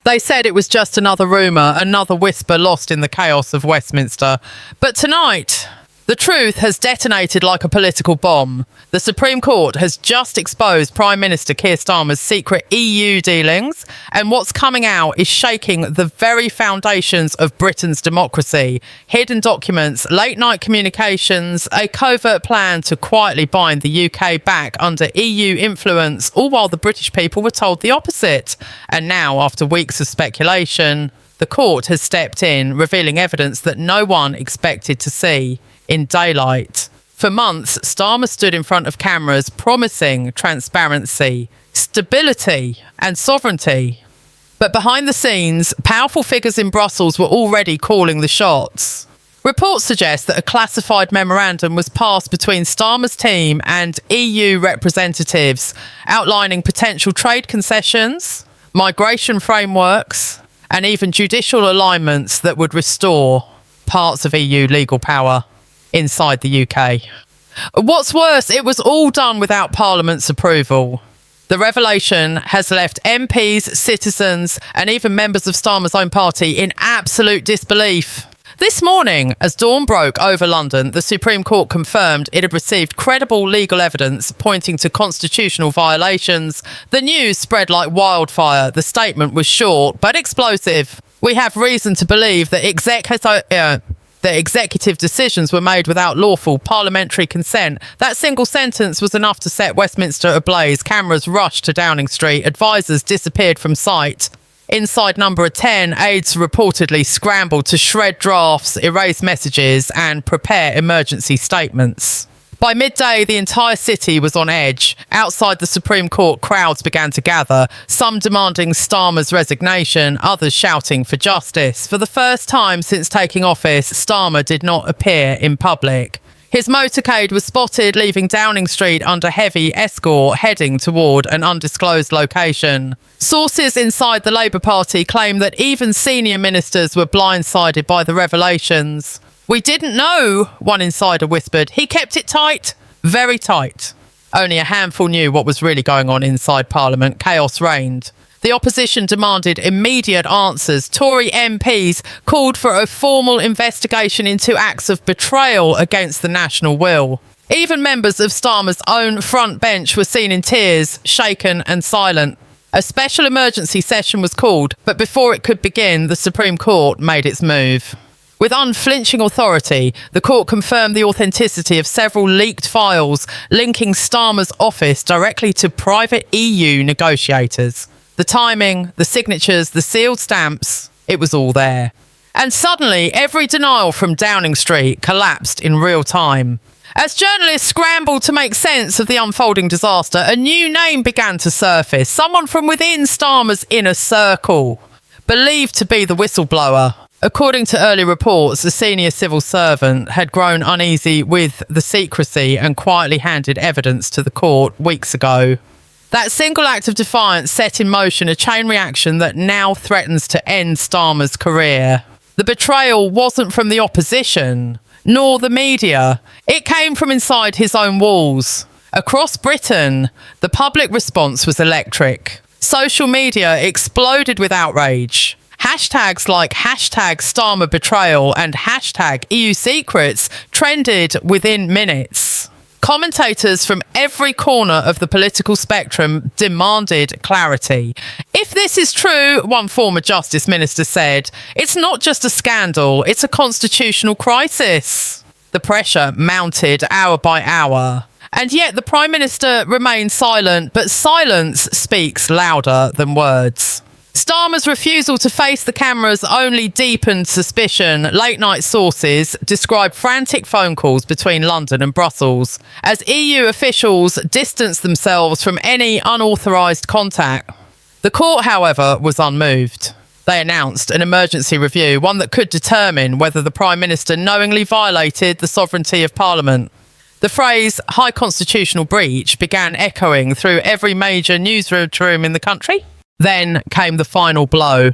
They said it was just another rumour, another whisper lost in the chaos of Westminster. But tonight, the truth has detonated like a political bomb. The Supreme Court has just exposed Prime Minister Keir Starmer's secret EU dealings, and what's coming out is shaking the very foundations of Britain's democracy. Hidden documents, late-night communications, a covert plan to quietly bind the UK back under EU influence, all while the British people were told the opposite. And now, after weeks of speculation, the court has stepped in, revealing evidence that no one expected to see in daylight. For months, Starmer stood in front of cameras promising transparency, stability and sovereignty. But behind the scenes, powerful figures in Brussels were already calling the shots. Reports suggest that a classified memorandum was passed between Starmer's team and EU representatives, outlining potential trade concessions, migration frameworks, and even judicial alignments that would restore parts of EU legal power inside the UK. What's worse, it was all done without Parliament's approval. The revelation has left MPs, citizens, and even members of Starmer's own party in absolute disbelief. This morning, as dawn broke over London, the Supreme Court confirmed it had received credible legal evidence pointing to constitutional violations. The news spread like wildfire. The statement was short but explosive. We have reason to believe that executive decisions were made without lawful parliamentary consent. That single sentence was enough to set Westminster ablaze. Cameras rushed to Downing Street. Advisers disappeared from sight. Inside number 10, aides reportedly scrambled to shred drafts, erase messages and prepare emergency statements. By midday, the entire city was on edge. Outside the Supreme Court, crowds began to gather, some demanding Starmer's resignation, others shouting for justice. For the first time since taking office, Starmer did not appear in public. His motorcade was spotted leaving Downing Street under heavy escort, heading toward an undisclosed location. Sources inside the Labour Party claim that even senior ministers were blindsided by the revelations. "We didn't know," one insider whispered. "He kept it tight, very tight." Only a handful knew what was really going on inside Parliament. Chaos reigned. The opposition demanded immediate answers. Tory MPs called for a formal investigation into acts of betrayal against the national will. Even members of Starmer's own front bench were seen in tears, shaken and silent. A special emergency session was called, but before it could begin, the Supreme Court made its move. With unflinching authority, the court confirmed the authenticity of several leaked files linking Starmer's office directly to private EU negotiators. The timing, the signatures, the sealed stamps, it was all there. And suddenly, every denial from Downing Street collapsed in real time. As journalists scrambled to make sense of the unfolding disaster, a new name began to surface, someone from within Starmer's inner circle, believed to be the whistleblower. According to early reports, a senior civil servant had grown uneasy with the secrecy and quietly handed evidence to the court weeks ago. That single act of defiance set in motion a chain reaction that now threatens to end Starmer's career. The betrayal wasn't from the opposition, nor the media. It came from inside his own walls. Across Britain, the public response was electric. Social media exploded with outrage. Hashtags like #Starmer betrayal and #EU secrets trended within minutes. Commentators from every corner of the political spectrum demanded clarity. If this is true, one former Justice Minister said, it's not just a scandal, it's a constitutional crisis. The pressure mounted hour by hour. And yet the Prime Minister remained silent, but silence speaks louder than words. Starmer's refusal to face the cameras only deepened suspicion. Late-night sources described frantic phone calls between London and Brussels as EU officials distanced themselves from any unauthorised contact. The court, however, was unmoved. They announced an emergency review, one that could determine whether the Prime Minister knowingly violated the sovereignty of Parliament. The phrase "high constitutional breach" began echoing through every major newsroom in the country. Then came the final blow.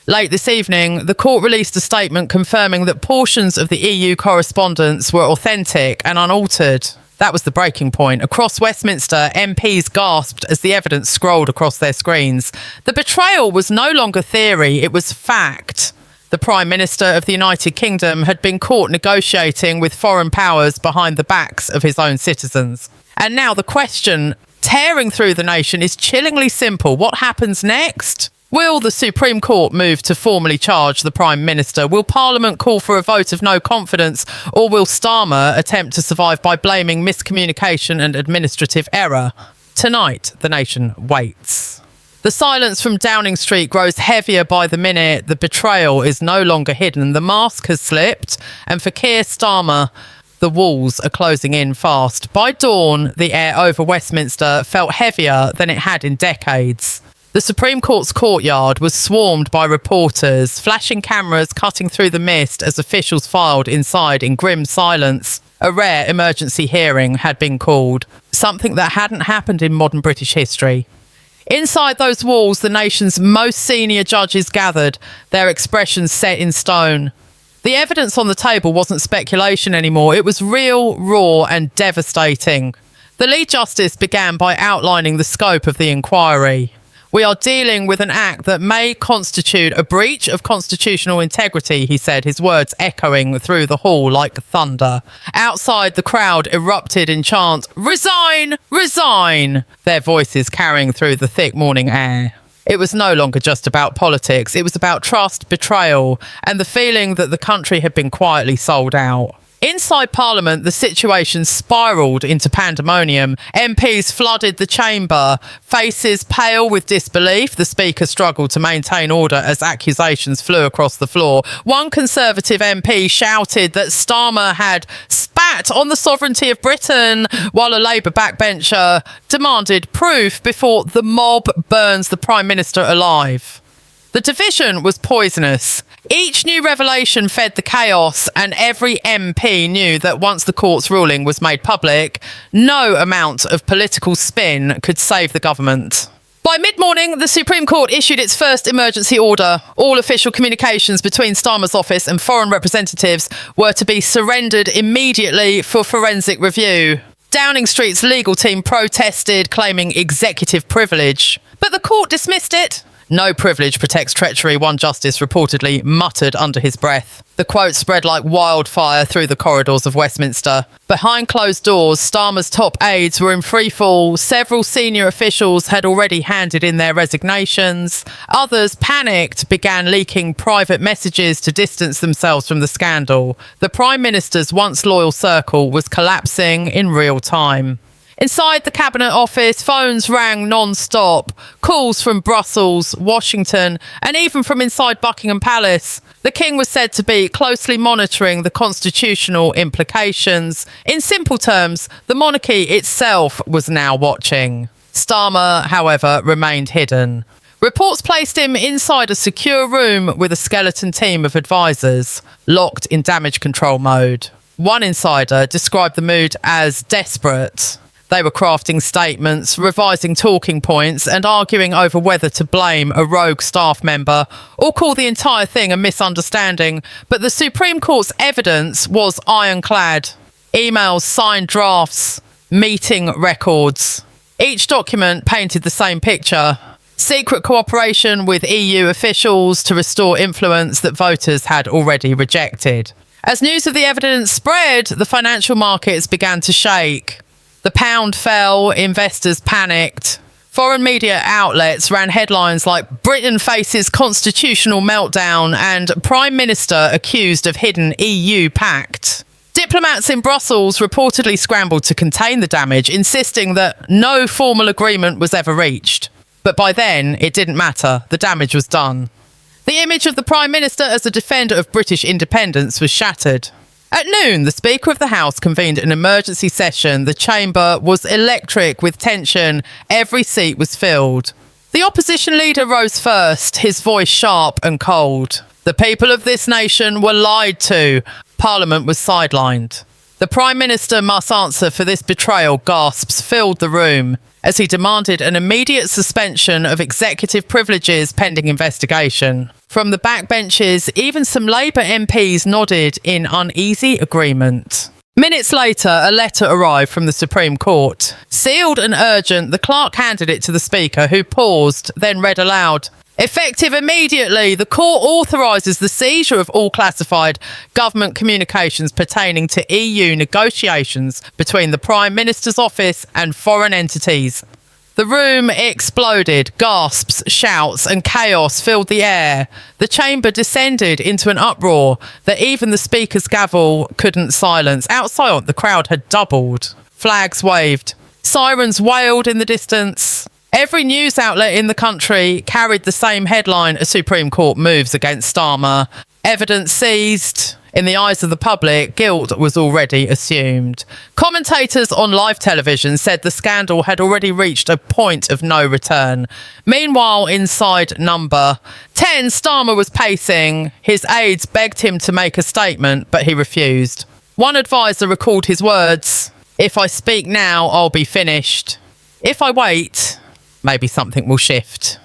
Late this evening, the court released a statement confirming that portions of the EU correspondence were authentic and unaltered. That was the breaking point. Across Westminster, MPs gasped as the evidence scrolled across their screens. The betrayal was no longer theory, it was fact. The Prime Minister of the United Kingdom had been caught negotiating with foreign powers behind the backs of his own citizens. And now the question tearing through the nation is chillingly simple. What happens next? Will the Supreme Court move to formally charge the Prime Minister? Will Parliament call for a vote of no confidence? Or will Starmer attempt to survive by blaming miscommunication and administrative error? Tonight, the nation waits. The silence from Downing Street grows heavier by the minute. The betrayal is no longer hidden. The mask has slipped. And for Keir Starmer, the walls are closing in fast. By dawn, the air over Westminster felt heavier than it had in decades. The Supreme Court's courtyard was swarmed by reporters, flashing cameras cutting through the mist as officials filed inside in grim silence. A rare emergency hearing had been called, something that hadn't happened in modern British history. Inside those walls, the nation's most senior judges gathered, their expressions set in stone. The evidence on the table wasn't speculation anymore, it was real, raw and devastating. The lead justice began by outlining the scope of the inquiry. We are dealing with an act that may constitute a breach of constitutional integrity, he said, his words echoing through the hall like thunder. Outside, the crowd erupted in chant, "Resign! Resign!" their voices carrying through the thick morning air. It was no longer just about politics. It was about trust, betrayal, and the feeling that the country had been quietly sold out. Inside Parliament, the situation spiralled into pandemonium. MPs flooded the chamber, faces pale with disbelief. The Speaker struggled to maintain order as accusations flew across the floor. One Conservative MP shouted that Starmer had spat on the sovereignty of Britain, while a Labour backbencher demanded proof before the mob burns the Prime Minister alive. The division was poisonous. Each new revelation fed the chaos, and every MP knew that once the court's ruling was made public, no amount of political spin could save the government. By mid-morning, the Supreme Court issued its first emergency order. All official communications between Starmer's office and foreign representatives were to be surrendered immediately for forensic review. Downing Street's legal team protested, claiming executive privilege. But the court dismissed it. "No privilege protects treachery," one justice reportedly muttered under his breath. The quote spread like wildfire through the corridors of Westminster. Behind closed doors, Starmer's top aides were in freefall. Several senior officials had already handed in their resignations. Others, panicked, began leaking private messages to distance themselves from the scandal. The Prime Minister's once loyal circle was collapsing in real time. Inside the Cabinet Office, phones rang non-stop. Calls from Brussels, Washington, and even from inside Buckingham Palace. The King was said to be closely monitoring the constitutional implications. In simple terms, the monarchy itself was now watching. Starmer, however, remained hidden. Reports placed him inside a secure room with a skeleton team of advisors, locked in damage control mode. One insider described the mood as desperate. They were crafting statements, revising talking points, and arguing over whether to blame a rogue staff member or call the entire thing a misunderstanding. But the Supreme Court's evidence was ironclad. Emails, signed drafts, meeting records. Each document painted the same picture. Secret cooperation with EU officials to restore influence that voters had already rejected. As news of the evidence spread, the financial markets began to shake. The pound fell, investors panicked. Foreign media outlets ran headlines like "Britain faces constitutional meltdown" and "Prime Minister accused of hidden EU pact." Diplomats in Brussels reportedly scrambled to contain the damage, insisting that no formal agreement was ever reached. But by then, it didn't matter. The damage was done. The image of the Prime Minister as a defender of British independence was shattered. At noon, the Speaker of the House convened an emergency session. The chamber was electric with tension. Every seat was filled. The opposition leader rose first, his voice sharp and cold. The people of this nation were lied to. Parliament was sidelined. The Prime Minister must answer for this betrayal. Gasps filled the room as he demanded an immediate suspension of executive privileges pending investigation. From the backbenches, even some Labour MPs nodded in uneasy agreement. Minutes later, a letter arrived from the Supreme Court. Sealed and urgent, the clerk handed it to the Speaker, who paused, then read aloud. Effective immediately, the court authorises the seizure of all classified government communications pertaining to EU negotiations between the Prime Minister's office and foreign entities. The room exploded. Gasps, shouts and chaos filled the air. The chamber descended into an uproar that even the Speaker's gavel couldn't silence. Outside, the crowd had doubled. Flags waved. Sirens wailed in the distance. Every news outlet in the country carried the same headline: a Supreme Court moves against Starmer. Evidence seized. In the eyes of the public, guilt was already assumed. Commentators on live television said the scandal had already reached a point of no return. Meanwhile, inside number 10, Starmer was pacing. His aides begged him to make a statement, but he refused. One advisor recalled his words: "If I speak now, I'll be finished. If I wait, maybe something will shift."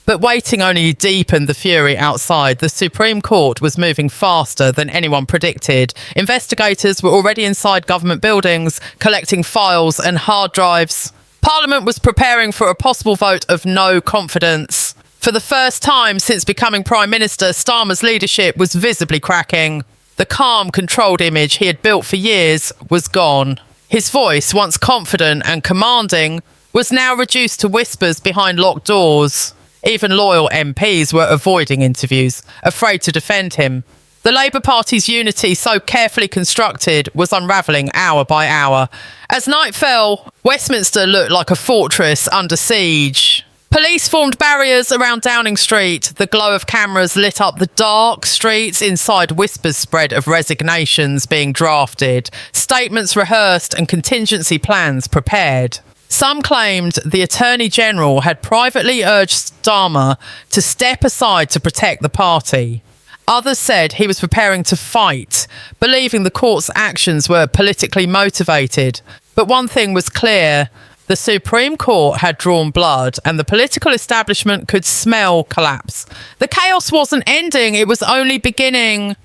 But waiting only deepened the fury outside. The Supreme Court was moving faster than anyone predicted. Investigators were already inside government buildings, collecting files and hard drives. Parliament was preparing for a possible vote of no confidence. For the first time since becoming Prime Minister, Starmer's leadership was visibly cracking. The calm, controlled image he had built for years was gone. His voice, once confident and commanding, was now reduced to whispers behind locked doors. Even loyal MPs were avoiding interviews, afraid to defend him. The Labour Party's unity, so carefully constructed, was unravelling hour by hour. As night fell, Westminster looked like a fortress under siege. Police formed barriers around Downing Street. The glow of cameras lit up the dark streets. Inside, whispers spread of resignations being drafted, statements rehearsed and contingency plans prepared. Some claimed the Attorney General had privately urged Starmer to step aside to protect the party. Others said he was preparing to fight, believing the court's actions were politically motivated. But one thing was clear: the Supreme Court had drawn blood, and the political establishment could smell collapse. The chaos wasn't ending, it was only beginning.